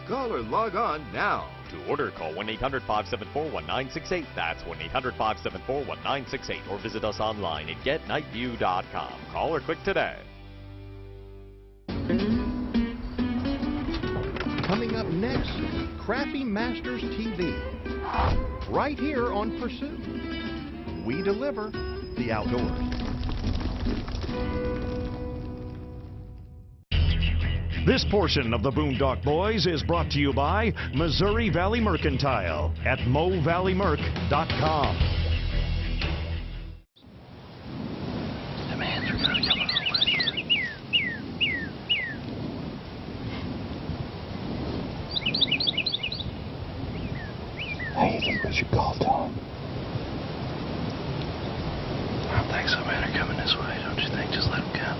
Call or log on now. To order, call 1-800-574-1968. That's 1-800-574-1968. Or visit us online at getnightview.com. Call or click today. Coming up next, Crappie Masters TV. Right here on Pursuit. We deliver the outdoors. This portion of the Boondock Boys is brought to you by Missouri Valley Mercantile at MoValleyMerc.com. Demands are going to come our way. How do you think we should call Tom? I don't think so, man. They're coming this way, don't you think? Just let them come.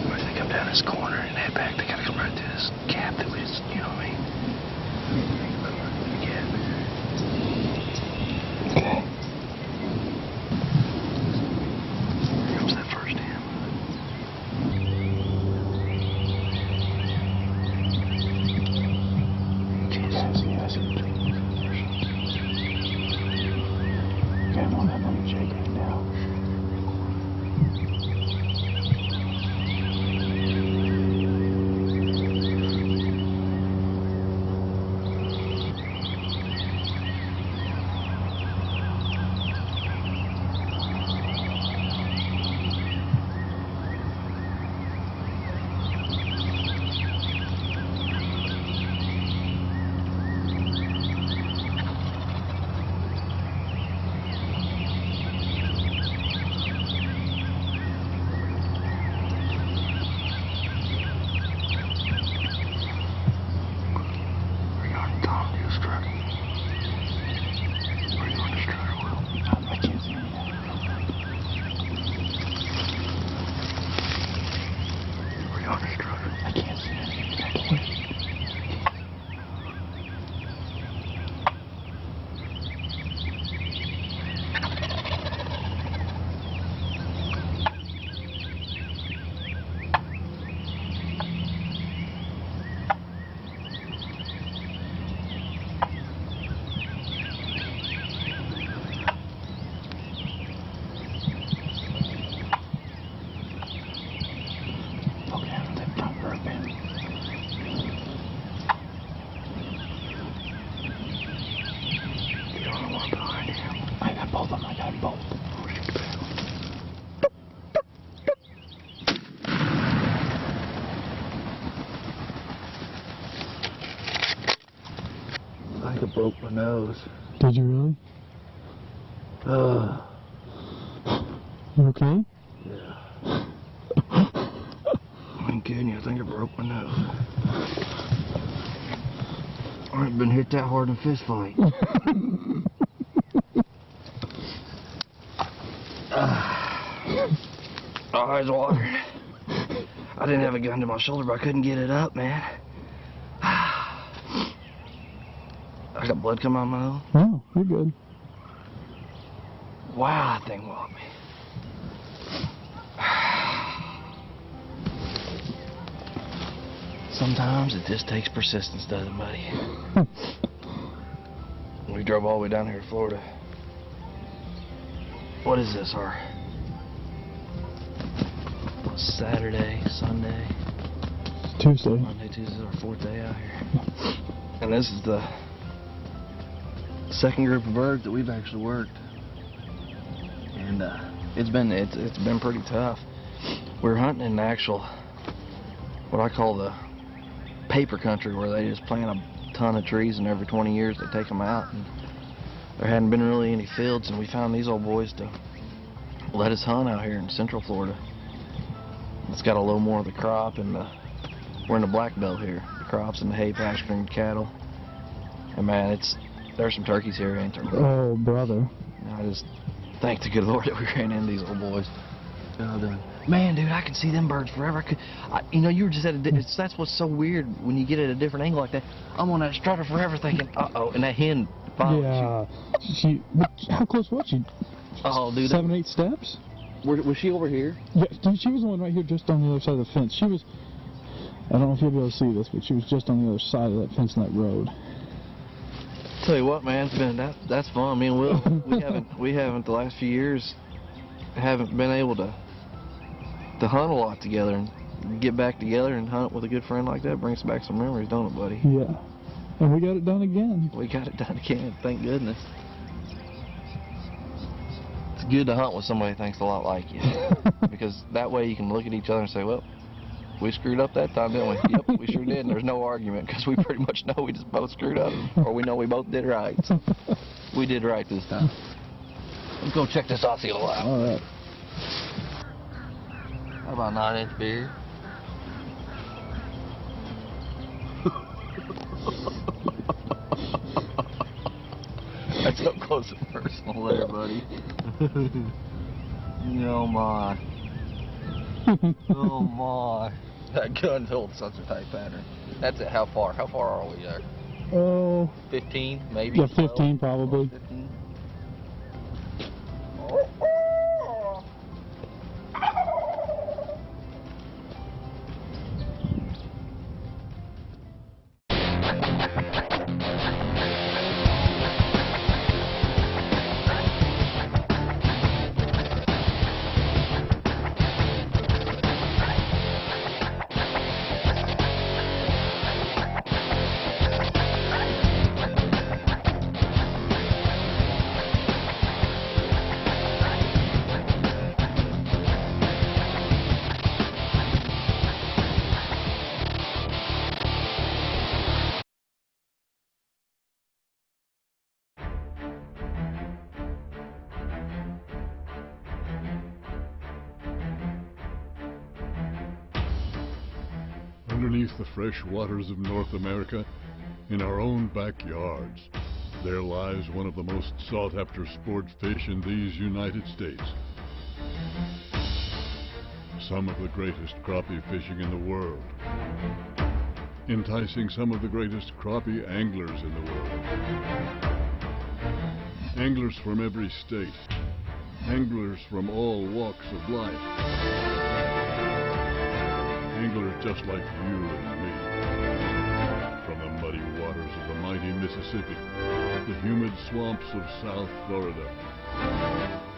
Or if they come down this corner and head back, they gotta come right through this gap that we just, you know what I mean? Yeah. Okay. Here comes that first dam. Jesus, yes, it's okay, I'm gonna let me check it now. I broke my nose. Did you really? You okay? Yeah. I ain't kidding you, I think I broke my nose. I haven't been hit that hard in a fist fight. Eyes watering. I didn't have a gun to my shoulder, but I couldn't get it up, man. I got blood coming out of my nose. No, you're good. Wow, that thing whopped me. Sometimes it just takes persistence, doesn't it, buddy? We drove all the way down here to Florida. What is this, our Saturday, Sunday? Tuesday. Monday, Tuesday, our 4th day out here. And this is the second group of birds that we've actually worked. And it's been pretty tough. We're hunting in the actual, what I call the paper country, where they just plant a ton of trees and every 20 years they take them out. And there hadn't been really any fields, and we found these old boys to let us hunt out here in Central Florida. It's got a little more of the crop, and we're in the black belt here. The crops and the hay pasturing cattle. And man, there's some turkeys here, ain't there? Oh, brother. And I just thank the good Lord that we ran into these old boys. Man, dude, I can see them birds forever. You know, you were just at that's what's so weird when you get at a different angle like that. I'm on that strutter forever thinking, uh-oh, and that hen followed you. How close was she? Oh, dude. 7, 8 steps? Was she over here? Yeah, dude, she was the one right here just on the other side of the fence. She was, I don't know if you'll be able to see this, but she was just on the other side of that fence in that road. Tell you what, man, it's been that's fun. Me and Will, we haven't the last few years haven't been able to hunt a lot together, and get back together and hunt with a good friend like that brings back some memories, don't it, buddy? Yeah. And we got it done again. We got it done again, thank goodness. It's good to hunt with somebody who thinks a lot like you, because that way you can look at each other and say, well, we screwed up that time, didn't we? Yep, we sure did, and there's no argument, because we pretty much know we just both screwed up, or we know we both did right. So we did right this time. Let's go check this Aussie out. All right. How about 9-inch beer? That's up close and personal there, buddy. Oh my. Oh my. That gun holds such a tight pattern. That's it. How far? How far are we there? Oh. 15, maybe? Yeah, 15 probably. 15. Underneath the fresh waters of North America, in our own backyards, there lies one of the most sought-after sport fish in these United States. Some of the greatest crappie fishing in the world, enticing some of the greatest crappie anglers in the world. Anglers from every state, anglers from all walks of life. Anglers just like you and me. From the muddy waters of the mighty Mississippi, the humid swamps of South Florida,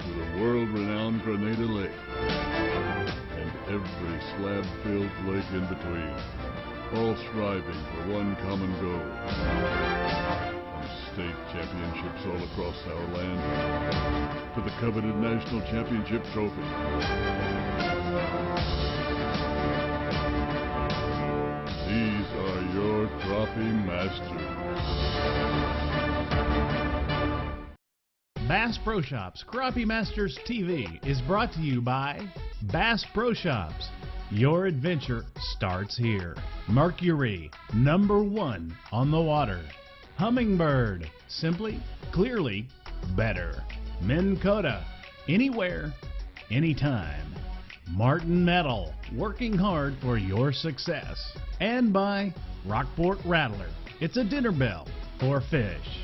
to the world-renowned Grenada Lake, and every slab-filled lake in between, all striving for one common goal. From state championships all across our land, to the coveted national championship trophy. These are your crappie masters. Bass Pro Shops Crappie Masters TV is brought to you by Bass Pro Shops. Your adventure starts here. Mercury, #1 on the water. Humminbird, simply, clearly, better. Minn Kota, anywhere, anytime. Martin Metal, working hard for your success. And by Rockport Rattler, it's a dinner bell for fish.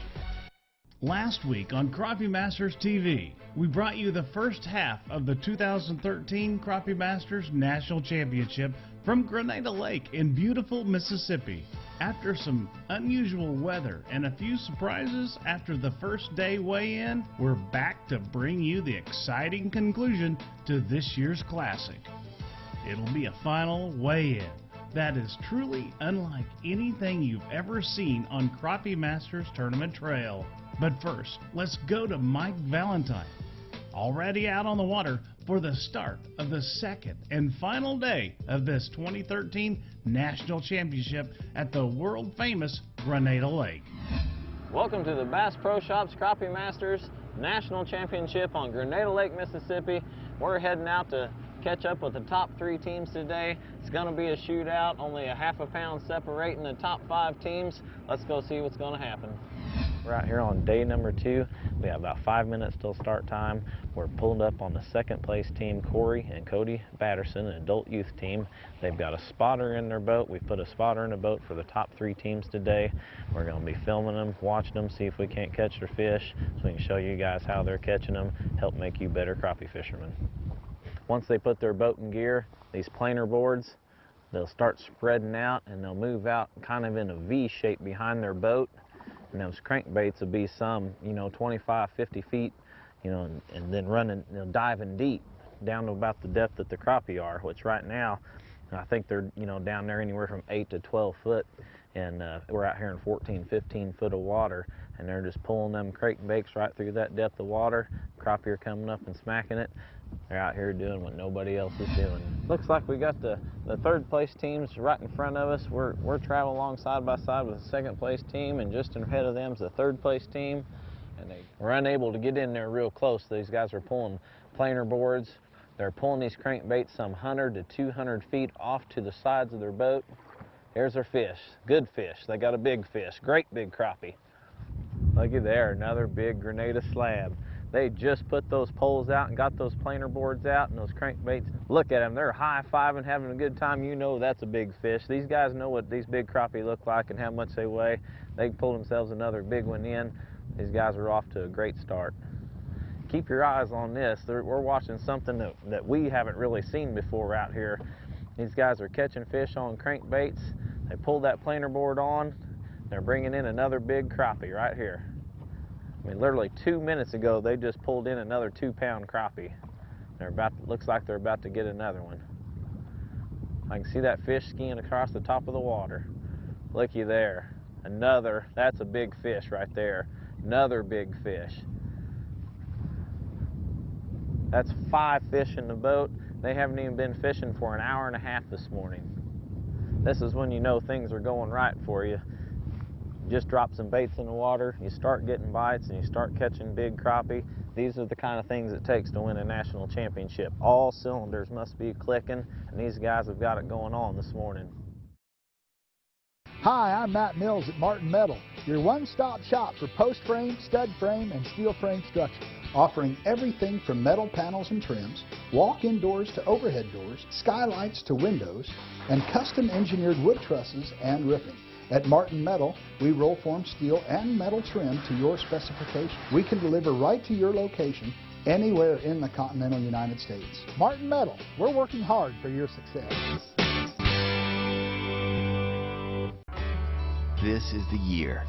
Last week on Crappie Masters TV, we brought you the first half of the 2013 Crappie Masters National Championship from Grenada Lake in beautiful Mississippi. After some unusual weather and a few surprises after the first day weigh-in, we're back to bring you the exciting conclusion to this year's Classic. It'll be a final weigh-in that is truly unlike anything you've ever seen on Crappie Masters Tournament Trail. But first, let's go to Mike Valentine, already out on the water for the start of the second and final day of this 2013 National Championship at the world-famous Grenada Lake. Welcome to the Bass Pro Shops Crappie Masters National Championship on Grenada Lake, Mississippi. We're heading out to catch up with the top 3 teams today. It's going to be a shootout, only a half a pound separating the top 5 teams. Let's go see what's going to happen. We're out here on day number 2. We have about 5 minutes till start time. We're pulled up on the second place team, Corey and Cody Batterson, an adult youth team. They've got a spotter in their boat. We've put a spotter in the boat for the top 3 teams today. We're going to be filming them, watching them, see if we can't catch their fish, so we can show you guys how they're catching them, help make you better crappie fishermen. Once they put their boat in gear, these planer boards, they'll start spreading out and they'll move out kind of in a V shape behind their boat. And those crankbaits will be some, 25, 50 feet, and then running, diving deep down to about the depth that the crappie are, which right now, I think they're, down there anywhere from 8 to 12 foot. And we're out here in 14, 15 foot of water, and they're just pulling them crankbaits right through that depth of water. Crappie are coming up and smacking it. They're out here doing what nobody else is doing. Looks like we got the third place teams right in front of us. We're traveling along side by side with the second place team, and just ahead of them is the third place team. And they were unable to get in there real close. These guys are pulling planer boards. They're pulling these crankbaits some 100 to 200 feet off to the sides of their boat. Here's their fish, good fish. They got a big fish, great big crappie. Looky there, another big Grenada slab. They just put those poles out and got those planer boards out and those crankbaits. Look at them, they're high-fiving, having a good time. You know that's a big fish. These guys know what these big crappie look like and how much they weigh. They pull themselves another big one in. These guys are off to a great start. Keep your eyes on this. We're watching something that we haven't really seen before out here. These guys are catching fish on crankbaits. They pull that planer board on. They're bringing in another big crappie right here. I mean, literally 2 minutes ago, they just pulled in another 2-pound crappie. Looks like they're about to get another one. I can see that fish skiing across the top of the water. Looky there. That's a big fish right there. Another big fish. That's 5 fish in the boat. They haven't even been fishing for an hour and a half this morning. This is when you know things are going right for you. Just drop some baits in the water, you start getting bites, and you start catching big crappie. These are the kind of things it takes to win a national championship. All cylinders must be clicking, and these guys have got it going on this morning. Hi, I'm Matt Mills at Martin Metal, your one-stop shop for post frame, stud frame, and steel frame structure, offering everything from metal panels and trims, walk-in doors to overhead doors, skylights to windows, and custom engineered wood trusses and roofing. At Martin Metal, we roll form steel and metal trim to your specification. We can deliver right to your location anywhere in the continental United States. Martin Metal, we're working hard for your success. This is the year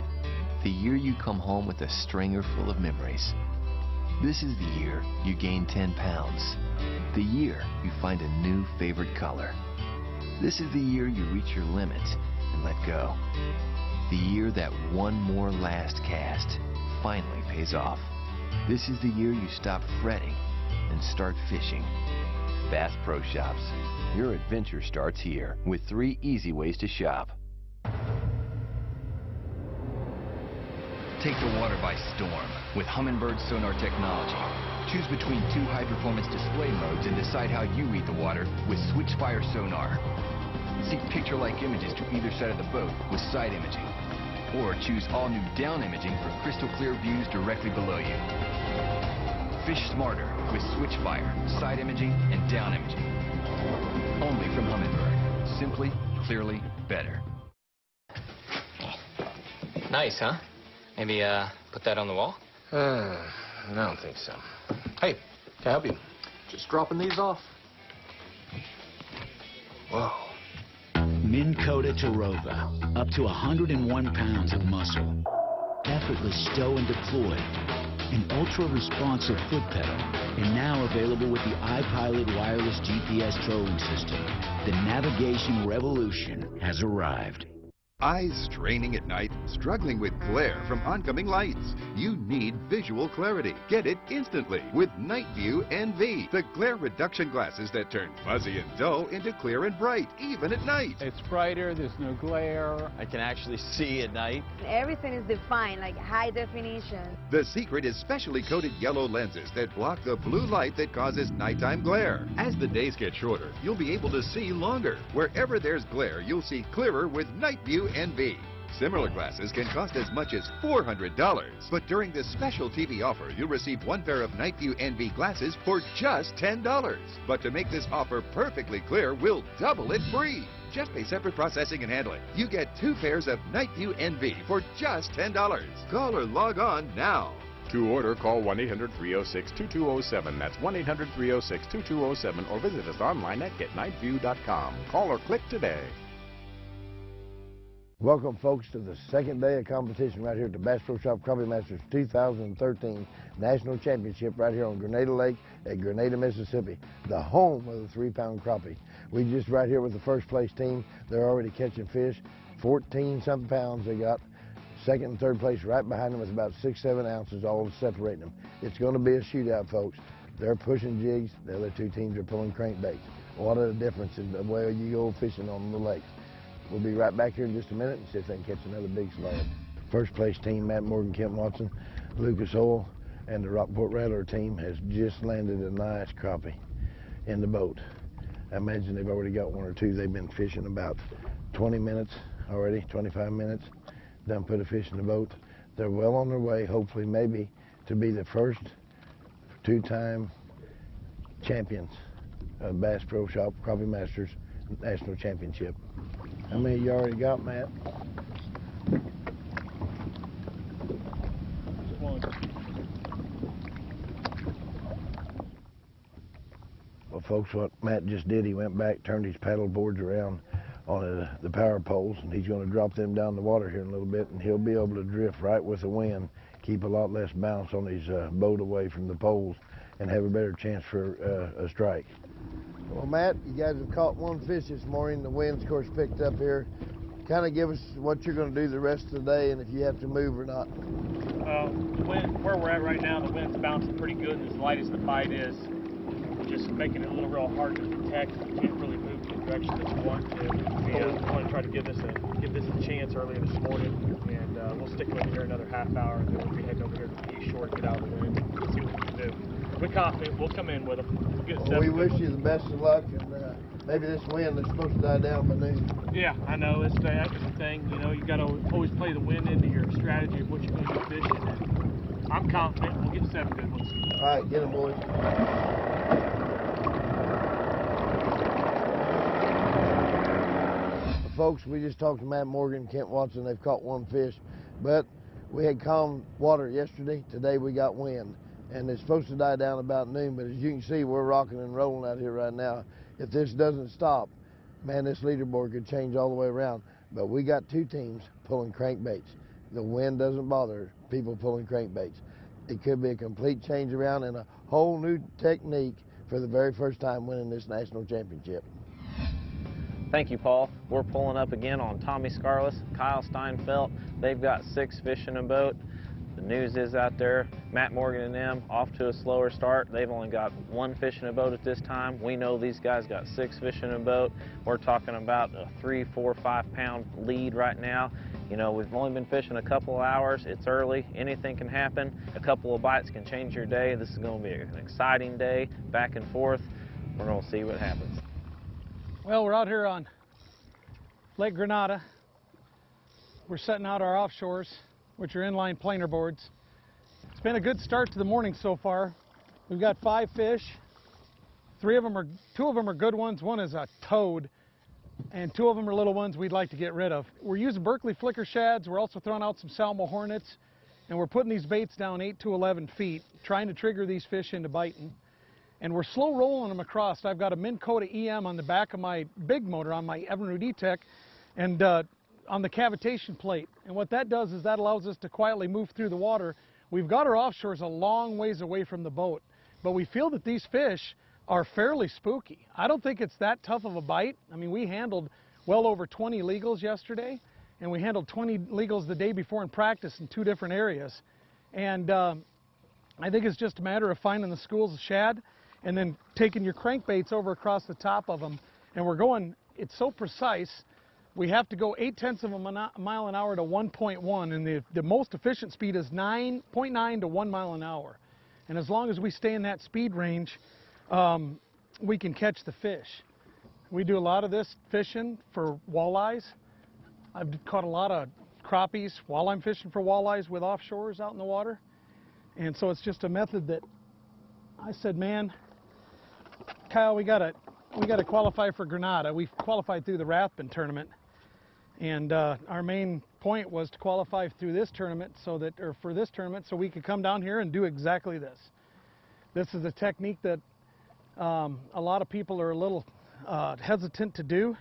you come home with a stringer full of memories. This is the year you gain 10 pounds. The year you find a new favorite color. This is the year you reach your limit and let go. The year that one more last cast finally pays off. This is the year you stop fretting and start fishing. Bass Pro Shops. Your adventure starts here with 3 easy ways to shop. Take the water by storm with Humminbird sonar technology. Choose between 2 high-performance display modes and decide how you read the water with Switchfire sonar. Seek picture-like images to either side of the boat with side imaging. Or choose all-new down imaging for crystal-clear views directly below you. Fish smarter with Switchfire, side imaging, and down imaging. Only from Humminbird. Simply, clearly, better. Nice, huh? Maybe put that on the wall? I don't think so. Hey, can I help you? Just dropping these off. Whoa. Minn Kota Tarova, up to 101 pounds of muscle. Effortless stow and deploy. An ultra-responsive foot pedal. And now available with the iPilot wireless GPS trolling system. The navigation revolution has arrived. Eyes straining at night, struggling with glare from oncoming lights. You need visual clarity. Get it instantly with Night View NV, the glare reduction glasses that turn fuzzy and dull into clear and bright, even at night. It's brighter, there's no glare. I can actually see at night. Everything is defined, like high definition. The secret is specially coated yellow lenses that block the blue light that causes nighttime glare. As the days get shorter, you'll be able to see longer. Wherever there's glare, you'll see clearer with Night View NV. Similar glasses can cost as much as $400, but during this special TV offer, you'll receive 1 pair of Night View NV glasses for just $10. But to make this offer perfectly clear, we'll double it free. Just pay separate processing and handling. You get 2 pairs of Night View NV for just $10. Call or log on now. To order, call 1-800-306-2207. That's 1-800-306-2207, or visit us online at getnightview.com. Call or click today. Welcome, folks, to the second day of competition right here at the Bass Pro Shop Crappie Masters 2013 National Championship right here on Grenada Lake at Grenada, Mississippi, the home of the 3-pound crappie. We just right here with the first place team. They're already catching fish, 14-something pounds they got. Second and third place right behind them with about 6-7 ounces, all separating them. It's going to be a shootout, folks. They're pushing jigs. The other two teams are pulling crankbaits. What a difference in the way you go fishing on the lakes. We'll be right back here in just a minute and see if they can catch another big slab. First place team, Matt Morgan, Kent Watson, Lucas Oil, and the Rockport Rattler team has just landed a nice crappie in the boat. I imagine they've already got one or two. They've been fishing about 20 minutes already, 25 minutes. Done put a fish in the boat. They're well on their way, hopefully, maybe, to be the first 2-time champions of Bass Pro Shop Crappie Masters National Championship. How many you already got, Matt? Well, folks, what Matt just did, he went back, turned his paddle boards around on the power poles, and he's going to drop them down the water here in a little bit, and he'll be able to drift right with the wind, keep a lot less bounce on his boat away from the poles, and have a better chance for a strike. Well, Matt, you guys have caught one fish this morning. The wind's, of course, picked up here. Kind of give us what you're going to do the rest of the day, and if you have to move or not. The wind, where we're at right now, the wind's bouncing pretty good, and as light as the bite is, just making it a little real hard to detect. We can't really move in the direction that we want to. We want to try to give this a chance earlier this morning, and we'll stick with it here another half hour, and then we'll be heading over here to the east shore to get out of the wind and see what we can do. We're confident we'll come in with them. We'll get well, we wish you the best of luck, and maybe this wind is supposed to die down by noon. Yeah, I know. That's the thing. You know, you got to always play the wind into your strategy of what you're going to be fishing. And I'm confident we'll get 7 good ones. All right, get them, boys. Folks, we just talked to Matt Morgan, Kent Watson. They've caught one fish, but we had calm water yesterday. Today we got wind, and it's supposed to die down about noon, but as you can see, we're rocking and rolling out here right now. If this doesn't stop, man, this leaderboard could change all the way around. But we got 2 teams pulling crankbaits. The wind doesn't bother people pulling crankbaits. It could be a complete change around and a whole new technique for the very first time winning this national championship. Thank you, Paul. We're pulling up again on Tommy Scarless, Kyle Steinfeld. They've got 6 fish in a boat. The news is out there, Matt Morgan and them off to a slower start. They've only got 1 fish in a boat at this time. We know these guys got 6 fish in a boat. We're talking about a 3, 4, 5 pound lead right now. You know, we've only been fishing a couple of hours. It's early. Anything can happen. A couple of bites can change your day. This is going to be an exciting day, back and forth. We're going to see what happens. Well, we're out here on Lake Grenada. We're setting out our offshores, which are inline planer boards. It's been a good start to the morning so far. We've got 5 fish. 2 of them are good ones. One is a toad, and 2 of them are little ones we'd like to get rid of. We're using Berkeley flicker shads. We're also throwing out some Salmo hornets, and we're putting these baits down 8 to 11 feet, trying to trigger these fish into biting. And we're slow rolling them across. I've got a Minn Kota EM on the back of my big motor on my Evinrude E-Tech, and on the cavitation plate. And what that does is that allows us to quietly move through the water. We've got our offshores a long ways away from the boat, but we feel that these fish are fairly spooky. I don't think it's that tough of a bite. I mean, we handled well over 20 legals yesterday, and we handled 20 legals the day before in practice in 2 different areas. And I think it's just a matter of finding the schools of shad and then taking your crankbaits over across the top of them. And we're going, it's so precise, we have to go 0.8 of a mile an hour to 1.1, and the most efficient speed is 0.9 to 1 mile an hour. And as long as we stay in that speed range, we can catch the fish. We do a lot of this fishing for walleyes. I've caught a lot of crappies while I'm fishing for walleyes with offshores out in the water. And so it's just a method that I said, man, Kyle, we gotta qualify for Grenada. We've qualified through the Rathbun tournament, And our main point was to qualify through this tournament for this tournament so we could come down here and do exactly this. This is a technique that a lot of people are a little hesitant to do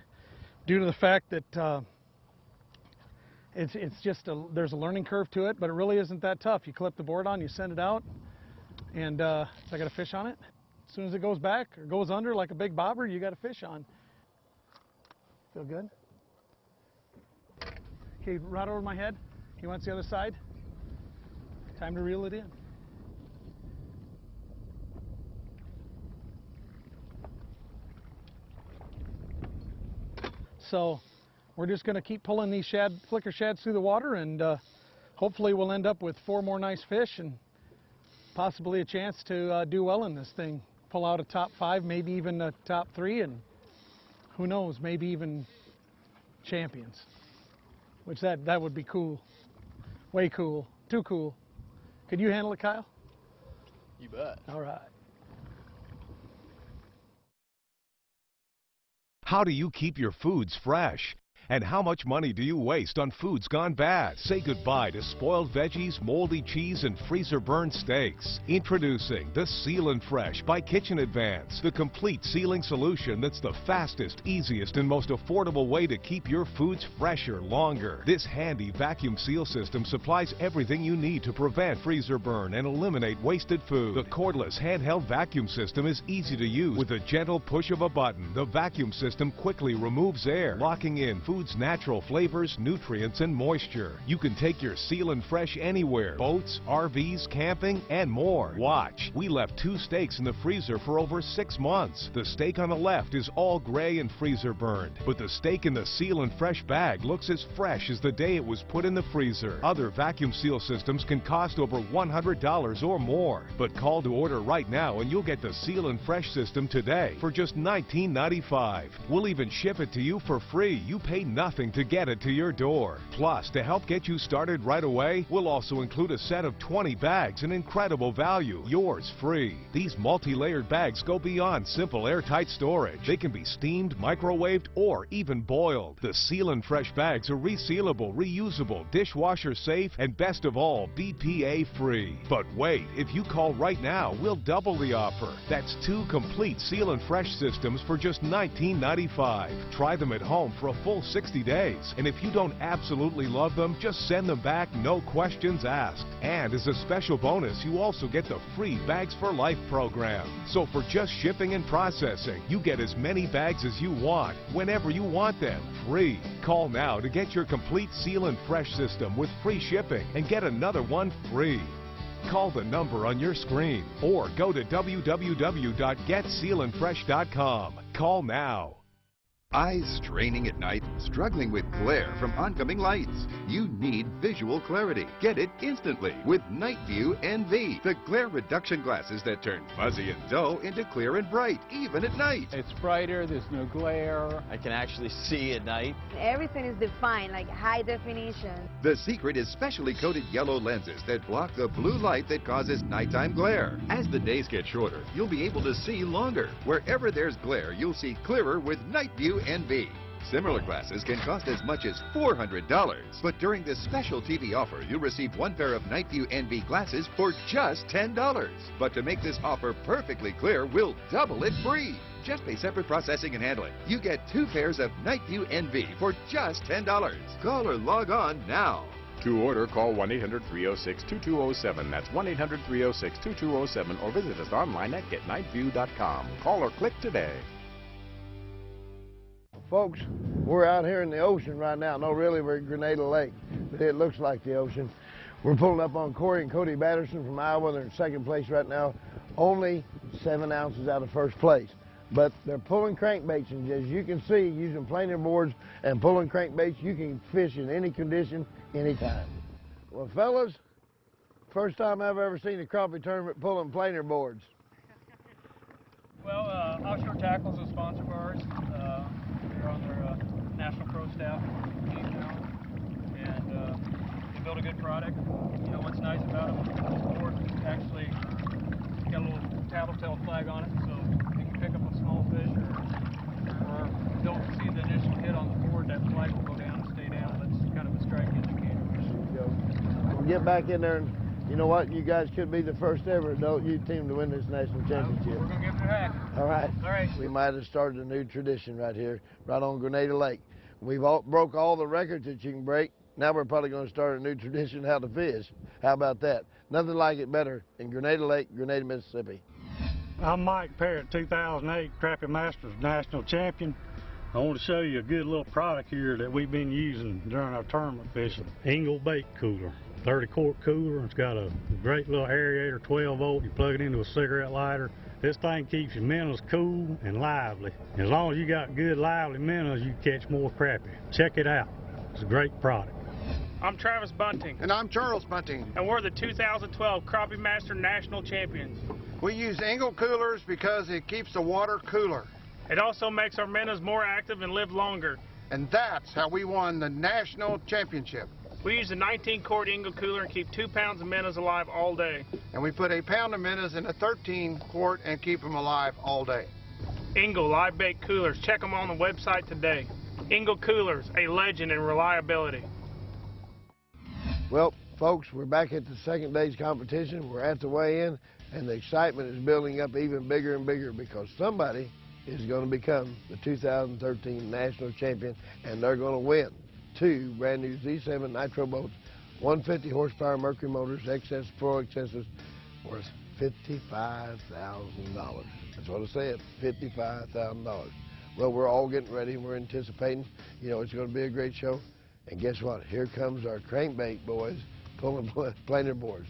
due to the fact that it's just there's a learning curve to it, but it really isn't that tough. You clip the board on, you send it out, and so I got a fish on it. As soon as it goes back or goes under like a big bobber, you got a fish on. Feel good? Okay, right over my head. He wants the other side. Time to reel it in. So we're just going to keep pulling these flicker shads through the water, and hopefully we'll end up with 4 more nice fish and possibly a chance to do well in this thing. Pull out a top 5, maybe even a top 3, and who knows, maybe even champions. Which that would be cool. Way cool. Too cool. Could you handle it, Kyle? You bet. All right. How do you keep your foods fresh? And how much money do you waste on foods gone bad? Say goodbye to spoiled veggies, moldy cheese, and freezer-burned steaks. Introducing the Seal and Fresh by Kitchen Advance, the complete sealing solution that's the fastest, easiest, and most affordable way to keep your foods fresher longer. This handy vacuum seal system supplies everything you need to prevent freezer burn and eliminate wasted food. The cordless handheld vacuum system is easy to use. With a gentle push of a button, the vacuum system quickly removes air, locking in food's natural flavors, nutrients, and moisture. You can take your Seal and Fresh anywhere: boats, RVs, camping, and more. Watch, we left 2 steaks in the freezer for over 6 months. The steak on the left is all gray and freezer burned, but the steak in the Seal and Fresh bag looks as fresh as the day it was put in the freezer. Other vacuum seal systems can cost over $100 or more, but call to order right now and you'll get the Seal and Fresh system today for just $19.95. We'll even ship it to you for free. You pay nothing to get it to your door. Plus, to help get you started right away, we'll also include a set of 20 bags, an incredible value, yours free. These multi-layered bags go beyond simple airtight storage. They can be steamed, microwaved, or even boiled. The Seal and Fresh bags are resealable, reusable, dishwasher safe, and best of all, BPA free. But wait, if you call right now, we'll double the offer. That's 2 complete Seal and Fresh systems for just $19.95. Try them at home for a full 60 days. And if you don't absolutely love them, just send them back, no questions asked. And as a special bonus, you also get the free Bags for Life program. So for just shipping and processing, you get as many bags as you want, whenever you want them, free. Call now to get your complete Seal and Fresh system with free shipping and get another one free. Call the number on your screen or go to www.getsealandfresh.com. Call now. Eyes straining at night, struggling with glare from oncoming lights. You need visual clarity. Get it instantly with Night View NV, the glare reduction glasses that turn fuzzy and dull into clear and bright, even at night. It's brighter, there's no glare. I can actually see at night. Everything is defined, like high definition. The secret is specially coated yellow lenses that block the blue light that causes nighttime glare. As the days get shorter, you'll be able to see longer. Wherever there's glare, you'll see clearer with Night View NV. Similar glasses can cost as much as $400, but during this special TV offer, you'll receive 1 pair of Night View NV glasses for just $10. But to make this offer perfectly clear, we'll double it free. Just pay separate processing and handling. You get 2 pairs of Night View NV for just $10. Call or log on now. To order, call 1-800-306-2207. That's 1-800-306-2207, or visit us online at getnightview.com. Call or click today. Folks, we're out here in the ocean right now. No, really, we're at Grenada Lake, but it looks like the ocean. We're pulling up on Corey and Cody Batterson from Iowa. They're in 2nd place right now, only 7 ounces out of 1st place. But they're pulling crankbaits, and as you can see, using planer boards and pulling crankbaits, you can fish in any condition, anytime. Well, fellas, first time I've ever seen a crappie tournament pulling planer boards. Well, Offshore Tackle is a sponsor of ours. They're on their National Pro Staff team now, and they build a good product. You know what's nice about them? This board actually got a little tattletale flag on it, so you can pick up a small fish, or don't see the initial hit on the board, that flag will go down and stay now. That's kind of a strike indicator. We'll get back in there, and you know what? You guys could be the first ever adult youth team to win this national championship. We're going to give it a hack. All right. All right. We might have started a new tradition right here, right on Grenada Lake. We've broke all the records that you can break. Now we're probably going to start a new tradition how to fish. How about that? Nothing like it better in Grenada Lake, Grenada, Mississippi. I'm Mike Parrott, 2008 Crappie Masters National Champion. I want to show you a good little product here that we've been using during our tournament fishing. Engle Bait Cooler, 30-quart cooler. It's got a great little aerator, 12 volt. You plug it into a cigarette lighter. This thing keeps your minnows cool and lively. As long as you got good lively minnows, you catch more crappie. Check it out. It's a great product. I'm Travis Bunting. And I'm Charles Bunting. And we're the 2012 Crappie Master National Champions. We use Engle coolers because it keeps the water cooler. It also makes our minnows more active and live longer. And that's how we won the national championship. We use a 19-quart Engle cooler and keep 2 pounds of minnows alive all day. And we put a pound of minnows in a 13-quart and keep them alive all day. Engle live bait coolers. Check them on the website today. Engle coolers, a legend in reliability. Well, folks, we're back at the second day's competition. We're at the weigh-in, and the excitement is building up even bigger and bigger because somebody is going to become the 2013 national champion, and they're going to win 2 brand new Z7 nitro boats, 150 horsepower Mercury motors, XS Pro accessories worth $55,000. That's what I said, $55,000. Well, we're all getting ready. We're anticipating. You know, it's going to be a great show. And guess what? Here comes our crankbait boys pulling planer boards.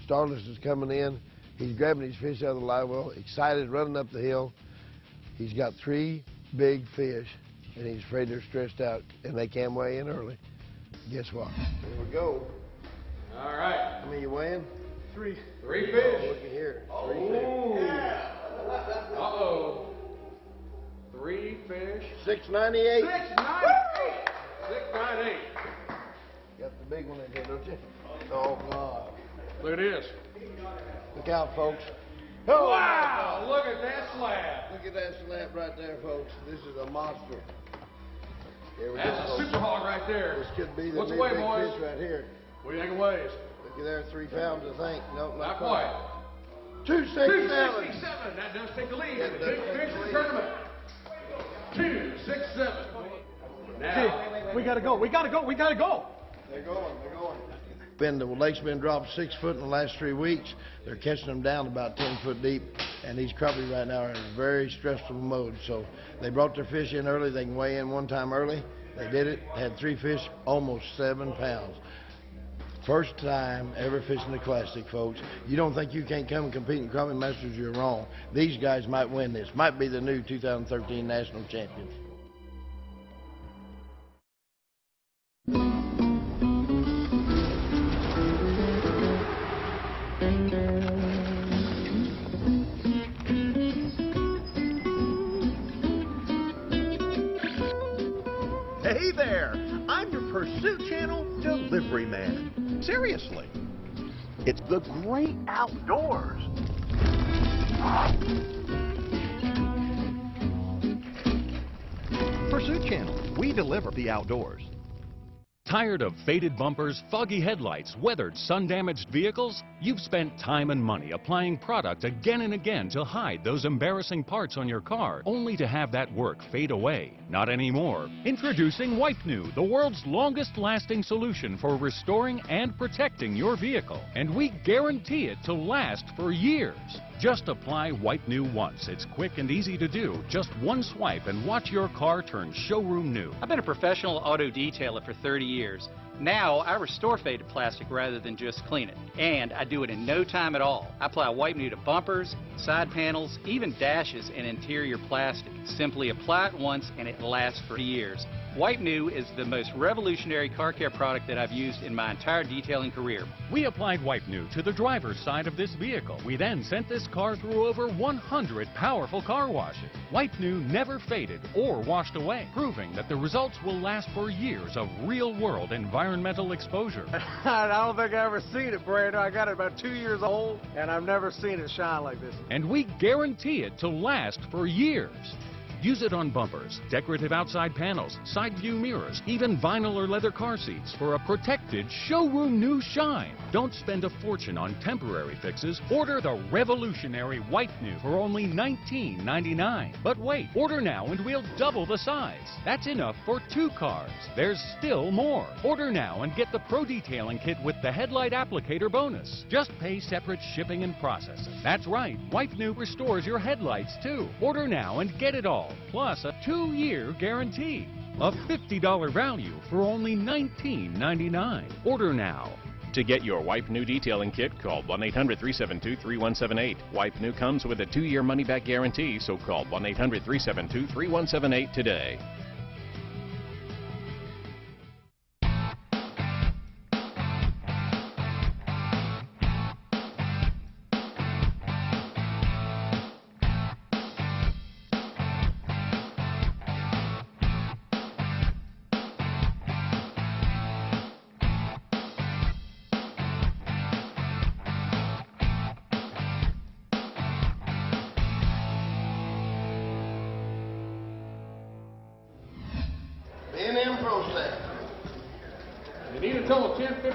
Starless is coming in. He's grabbing his fish out of the live well, excited, running up the hill. He's got 3 big fish, and he's afraid they're stressed out, and they can weigh in early. Guess what? Here we go. All right. How many you weighing? 3. 3 Oh, fish. looky here. Oh, 3 fish. yeah. Uh-oh. 3 fish. 698. 698. 698. Got the big one in here, don't you? Oh, God. Look at this. Look out, folks. Oh, wow, look at that slab. Look at that slab right there, folks. This is a monster. Here we That's go, a folks. super hog right there. This could be the What's new the weight, big boys? fish right here. What do you think it weighs? Looky there, 3 pounds, I think. Nope, Not quite. 267. 267. That does take the lead in the big fish tournament. 267. Now, We gotta go. We gotta go. We gotta go. They're going. They're going. The lake's been dropped 6 foot in the last 3 weeks. They're catching them down about 10 foot deep, and these crappie right now are in a very stressful mode. So they brought their fish in early. They can weigh in one time early. They did it. Had 3 fish, almost 7 pounds. First time ever fishing the Classic, folks. You don't think you can't come and compete in Crappie Masters, you're wrong. These guys might win this. Might be the new 2013 national champions. Hey there, I'm your Pursuit Channel delivery man. Seriously, it's the great outdoors. Pursuit Channel, we deliver the outdoors. Tired of faded bumpers, foggy headlights, weathered, sun-damaged vehicles? You've spent time and money applying product again and again to hide those embarrassing parts on your car, only to have that work fade away. Not anymore. Introducing Wipe New, the world's longest-lasting solution for restoring and protecting your vehicle. And we guarantee it to last for years. Just apply Wipe New once. It's quick and easy to do. Just one swipe and watch your car turn showroom new. I've been a professional auto detailer for 30 years. Now I restore faded plastic rather than just clean it. And I do it in no time at all. I apply Wipe New to bumpers, side panels, even dashes and interior plastic. Simply apply it once and it lasts for years. Wipe New is the most revolutionary car care product that I've used in my entire detailing career. We applied Wipe New to the driver's side of this vehicle. We then sent this car through over 100 powerful car washes. Wipe New never faded or washed away, proving that the results will last for years of real-world environmental exposure. I don't think I've ever seen it, Brando. I got it about 2 years old, and I've never seen it shine like this. And we guarantee it to last for years. Use it on bumpers, decorative outside panels, side view mirrors, even vinyl or leather car seats for a protected showroom new shine. Don't spend a fortune on temporary fixes. Order the revolutionary Wipe New for only $19.99. But wait, order now and we'll double the size. That's enough for 2 cars. There's still more. Order now and get the Pro Detailing Kit with the headlight applicator bonus. Just pay separate shipping and processing. That's right, Wipe New restores your headlights too. Order now and get it all, plus a 2-year guarantee. A $50 value for only $19.99. Order now. To get your Wipe New detailing kit, call 1-800-372-3178. Wipe New comes with a 2-year money-back guarantee, so call 1-800-372-3178 today. B&M Pro Staff. They need a total of 10:57 to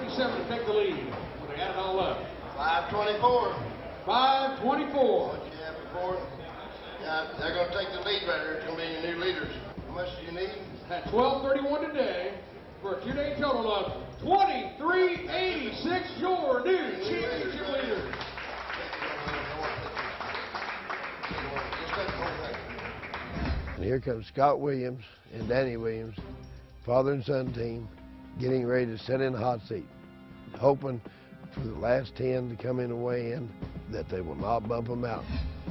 take the lead when they add it all up. 5:24. 5:24. What you have before? They're going to take the lead right here. It's going to be your new leaders. How much do you need? At 12:31 today for a 2-day total of 2386. Your new championship leaders. And here comes Scott Williams and Danny Williams, father and son team, getting ready to sit in the hot seat, hoping for the last 10 to come in and weigh in, that they will not bump them out.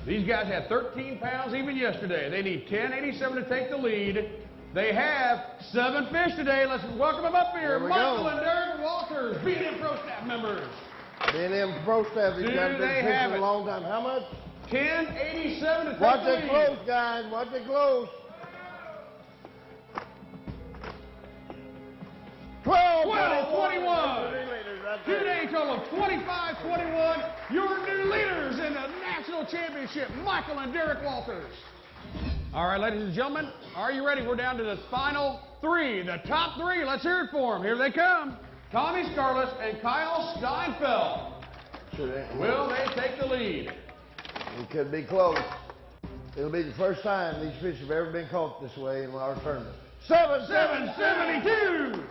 These guys had 13 pounds even yesterday. They need 1087 to take the lead. They have 7 fish today. Let's welcome them up here. Michael and Derek Walters, B&M Pro Staff members. B&M Pro Staff, these guys have been fishing a long time. How much? 1087 to take the lead. Watch it close, guys. Watch it close. 12:21. 2-day total of 25:21. Your new leaders in the national championship, Michael and Derek Walters. All right, ladies and gentlemen, are you ready? We're down to the final 3, the top 3. Let's hear it for them. Here they come. Tommy Scarlett and Kyle Steinfeld. Will they take the lead? It could be close. It'll be the first time these fish have ever been caught this way in our tournament. 772.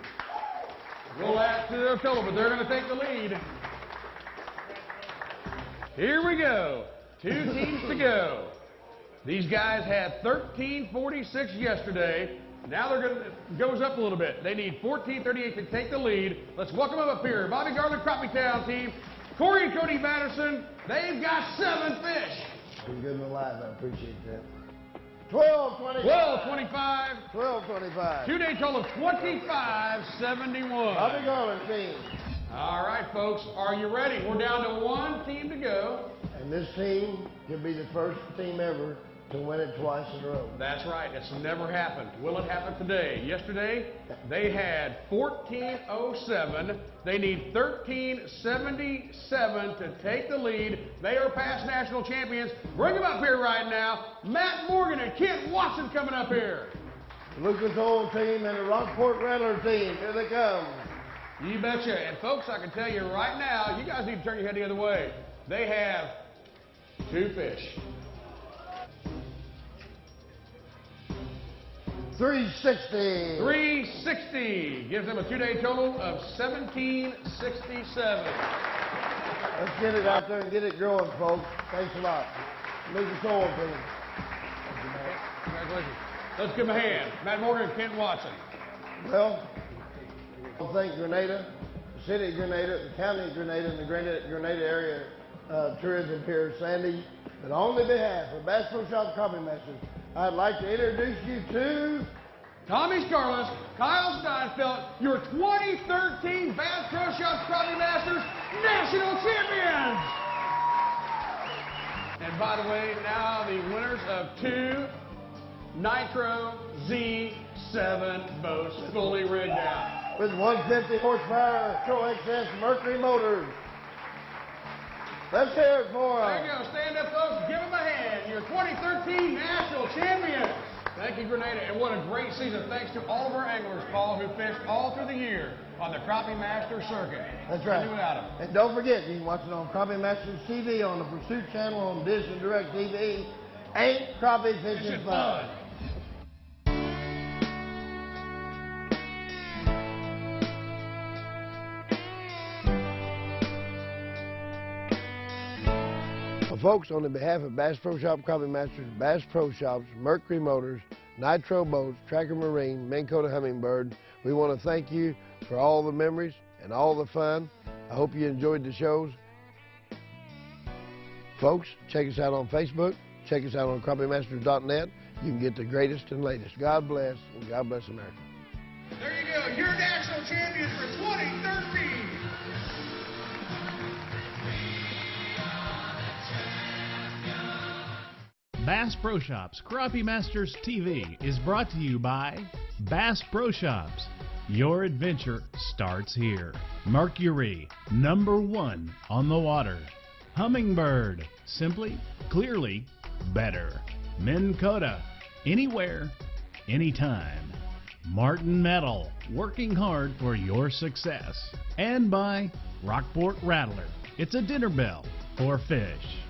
We'll add to their total, but they're going to take the lead. Here we go. 2 teams to go. These guys had 1346 yesterday. Now they're going to goes up a little bit. They need 1438 to take the lead. Let's welcome them up here. Bobby Garland, Crappie Town team. Corey and Cody Madison. They've got 7 fish. Been good and alive. I appreciate that. 12:25. 12:25. 2-day total of 25:71. Bobby Garland team. All right, folks. Are you ready? We're down to 1 team to go. And this team could be the first team ever to win it twice in a row. That's right. It's never happened. Will it happen today? Yesterday, they had 1407. They need 1377 to take the lead. They are past national champions. Bring them up here right now. Matt Morgan and Kent Watson coming up here. Lucas Oil team and the Rockport Rattler team. Here they come. You betcha. And folks, I can tell you right now, you guys need to turn your head the other way. They have 2 fish. 360. 360 gives them a 2-day total of 1767. Let's get it out there and get it growing, folks. Thanks a lot. Lucas Oil team. Congratulations. Let's give them a hand. Matt Morgan and Kent Watson. Well, I thank Grenada, the city of Grenada, the county of Grenada, and the Grenada area tourism here at Sandy. But on behalf of Bass Pro Shop Crappie Masters, I'd like to introduce you to Tommy Scarlett, Kyle Steinfeld, your 2013 Bass Pro Shop Crappie Masters National Champions! And by the way, now the winners of 2 Nitro Z7 boats fully rigged out. With 150 horsepower Pro XS Mercury motors. Let's hear it for them. There you go. Stand up, folks. Give them a hand. Your 2013 National Champions. Thank you, Grenada, and what a great season. Thanks to all of our anglers, Paul, who fished all through the year on the Crappie Masters circuit. That's right. Without him. And don't forget, you can watch it on Crappie Masters TV, on the Pursuit channel, on Dish and Direct TV. Ain't crappie fishing fun? Well, folks, on the behalf of Bass Pro Shop Crappie Masters, Bass Pro Shops, Mercury Motors, Nitro Boats, Tracker Marine, Minn Kota Hummingbird, we want to thank you for all the memories and all the fun. I hope you enjoyed the shows. Folks, check us out on Facebook. Check us out on crappiemasters.net. You can get the greatest and latest. God bless, and God bless America. There you go, your national champions for 2013. Bass Pro Shops Crappie Masters TV is brought to you by Bass Pro Shops. Your adventure starts here. Mercury, #1 on the water. Hummingbird, simply, clearly, better. Minn Kota, anywhere, anytime. Martin Metal, working hard for your success. And by Rockport Rattler, it's a dinner bell for fish.